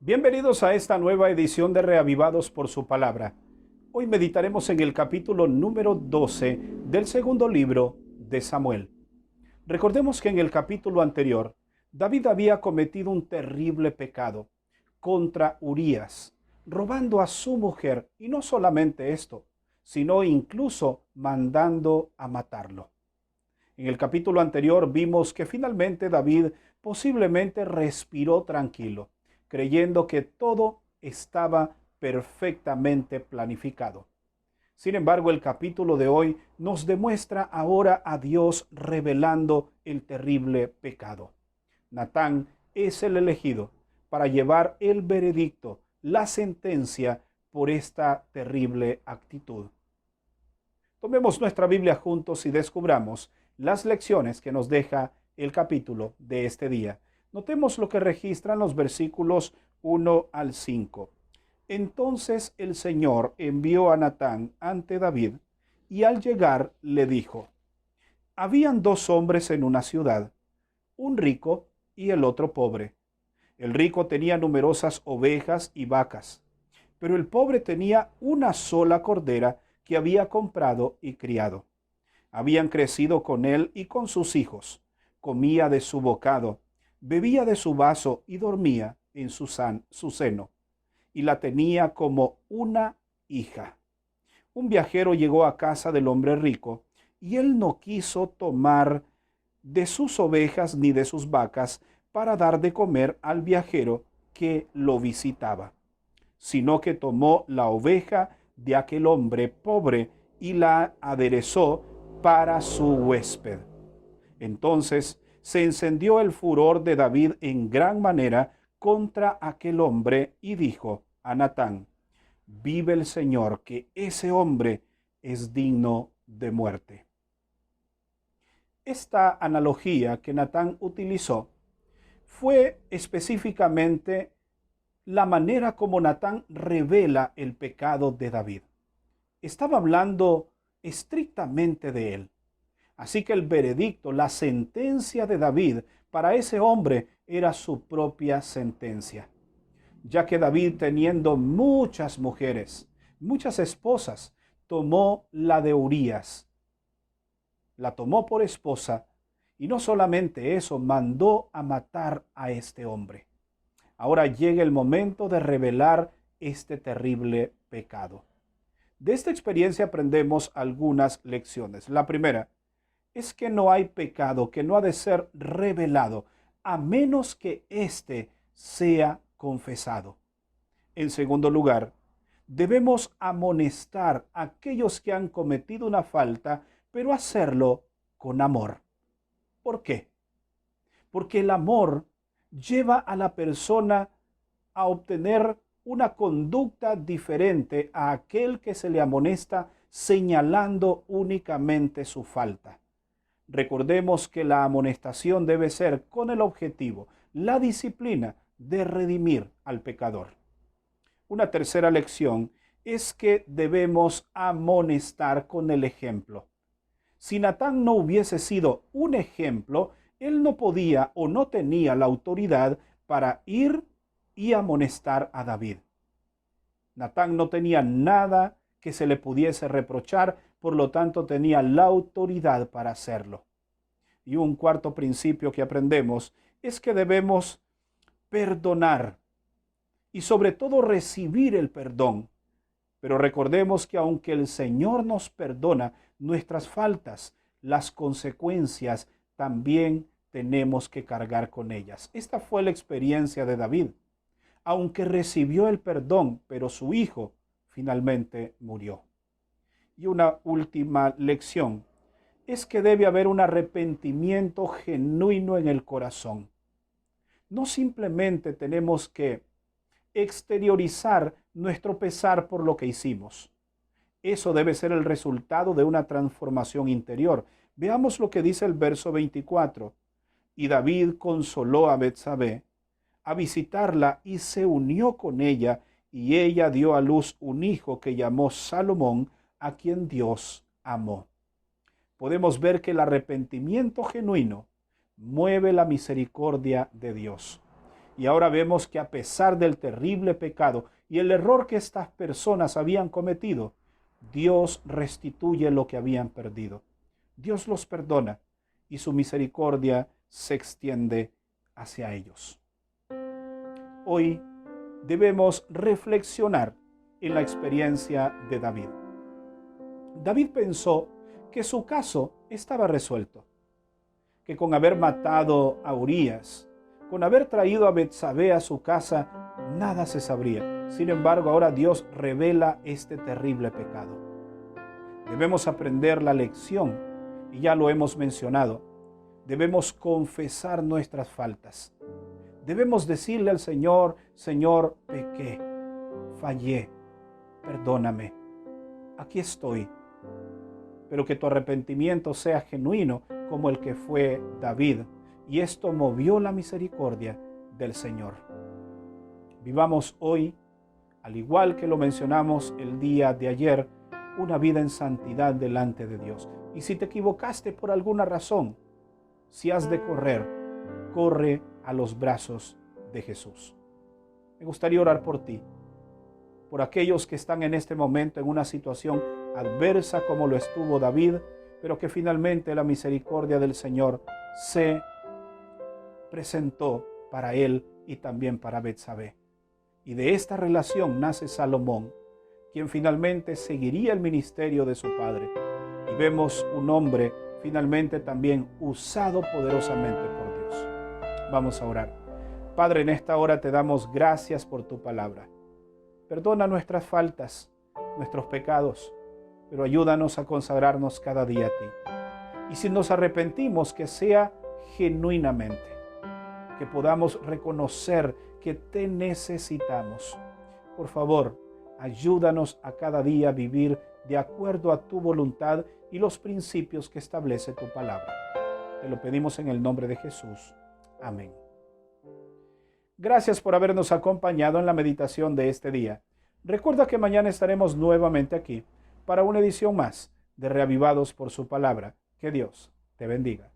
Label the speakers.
Speaker 1: Bienvenidos a esta nueva edición de Reavivados por su palabra. Hoy meditaremos en el capítulo número 12 del segundo libro de Samuel. Recordemos que en el capítulo anterior, David había cometido un terrible pecado contra Urías, robando a su mujer, y no solamente esto, sino incluso mandando a matarlo. En el capítulo anterior vimos que finalmente David posiblemente respiró tranquilo, creyendo que todo estaba perfectamente planificado. Sin embargo, el capítulo de hoy nos demuestra ahora a Dios revelando el terrible pecado. Natán es el elegido para llevar el veredicto, la sentencia por esta terrible actitud. Tomemos nuestra Biblia juntos y descubramos las lecciones que nos deja el capítulo de este día. Notemos lo que registran los versículos 1 al 5. Entonces el Señor envió a Natán ante David, y al llegar le dijo: habían dos hombres en una ciudad, un rico y el otro pobre. El rico tenía numerosas ovejas y vacas, pero el pobre tenía una sola cordera que había comprado y criado. Habían crecido con él y con sus hijos, comía de su bocado, bebía de su vaso y dormía en su seno, y la tenía como una hija. Un viajero llegó a casa del hombre rico, y él no quiso tomar de sus ovejas ni de sus vacas para dar de comer al viajero que lo visitaba, sino que tomó la oveja de aquel hombre pobre y la aderezó para su huésped. Entonces se encendió el furor de David en gran manera contra aquel hombre y dijo a Natán: vive el Señor, que ese hombre es digno de muerte. Esta analogía que Natán utilizó fue específicamente la manera como Natán revela el pecado de David. Estaba hablando estrictamente de él. Así que el veredicto, la sentencia de David para ese hombre era su propia sentencia, ya que David, teniendo muchas mujeres, muchas esposas, tomó la de Urías, la tomó por esposa, y no solamente eso, mandó a matar a este hombre. Ahora llega el momento de revelar este terrible pecado. De esta experiencia aprendemos algunas lecciones. La primera es que no hay pecado que no ha de ser revelado a menos que éste sea confesado. En segundo lugar, debemos amonestar a aquellos que han cometido una falta, pero hacerlo con amor. ¿Por qué? Porque el amor lleva a la persona a obtener una conducta diferente a aquel que se le amonesta señalando únicamente su falta. Recordemos que la amonestación debe ser con el objetivo, la disciplina de redimir al pecador. Una tercera lección es que debemos amonestar con el ejemplo. Si Natán no hubiese sido un ejemplo, él no podía o no tenía la autoridad para ir y amonestar a David. Natán no tenía nada que se le pudiese reprochar, por lo tanto tenía la autoridad para hacerlo. Y un cuarto principio que aprendemos es que debemos perdonar y sobre todo recibir el perdón. Pero recordemos que aunque el Señor nos perdona nuestras faltas, las consecuencias también tenemos que cargar con ellas. Esta fue la experiencia de David. Aunque recibió el perdón, pero su hijo finalmente murió. Y una última lección es que debe haber un arrepentimiento genuino en el corazón. No simplemente tenemos que exteriorizar nuestro pesar por lo que hicimos. Eso debe ser el resultado de una transformación interior. Veamos lo que dice el verso 24. Y David consoló a Betsabé a visitarla y se unió con ella, y ella dio a luz un hijo que llamó Salomón, a quien Dios amó. Podemos ver que el arrepentimiento genuino mueve la misericordia de Dios. Y ahora vemos que a pesar del terrible pecado y el error que estas personas habían cometido, Dios restituye lo que habían perdido. Dios los perdona y su misericordia se extiende hacia ellos. Hoy debemos reflexionar en la experiencia de David. David pensó que su caso estaba resuelto, que con haber matado a Urías, con haber traído a Betsabé a su casa, nada se sabría. Sin embargo, ahora Dios revela este terrible pecado. Debemos aprender la lección, y ya lo hemos mencionado. Debemos confesar nuestras faltas. Debemos decirle al Señor: Señor, pequé, fallé, perdóname, aquí estoy. Pero que tu arrepentimiento sea genuino como el que fue David, y esto movió la misericordia del Señor. Vivamos hoy, al igual que lo mencionamos el día de ayer, una vida en santidad delante de Dios. Y si te equivocaste por alguna razón, si has de correr, corre a los brazos de Jesús. Me gustaría orar por ti, por aquellos que están en este momento en una situación adversa como lo estuvo David, pero que finalmente la misericordia del Señor se presentó para él y también para Betsabé. Y de esta relación nace Salomón, quien finalmente seguiría el ministerio de su padre. Y vemos un hombre finalmente también usado poderosamente por Dios. Vamos a orar. Padre, en esta hora te damos gracias por tu palabra. Perdona nuestras faltas, nuestros pecados, pero ayúdanos a consagrarnos cada día a ti. Y si nos arrepentimos, que sea genuinamente, que podamos reconocer que te necesitamos. Por favor, ayúdanos a cada día a vivir de acuerdo a tu voluntad y los principios que establece tu palabra. Te lo pedimos en el nombre de Jesús. Amén. Gracias por habernos acompañado en la meditación de este día. Recuerda que mañana estaremos nuevamente aquí para una edición más de Reavivados por su palabra. Que Dios te bendiga.